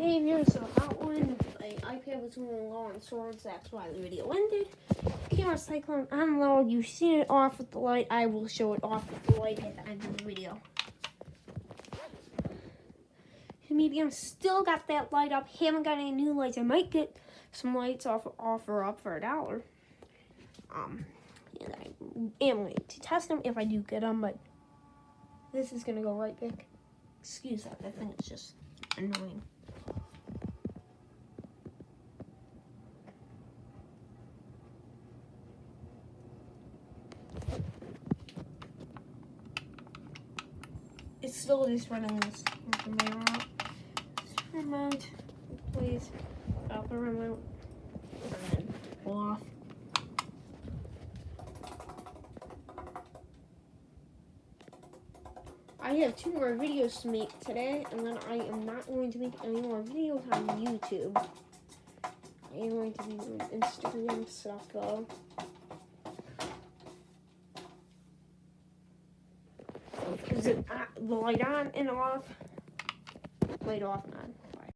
behavior, so outline my iPad was moving low on swords, that's why the video ended. Kmart cyclone on low, you've seen it off with the light, I will show it off with the light at the end of the video. Medium still got that light up, haven't got any new lights. I might get some lights offer up for $1. And I am going to test them if I do get them, but this is gonna go right back. Excuse that thing is just annoying. It's still just running this remote. Remote, please. Off the remote. And then pull off. I have 2 more videos to make today, and then I am not going to make any more videos on YouTube. I am going to be doing Instagram stuff though. Is it the light on and off? Light off and on.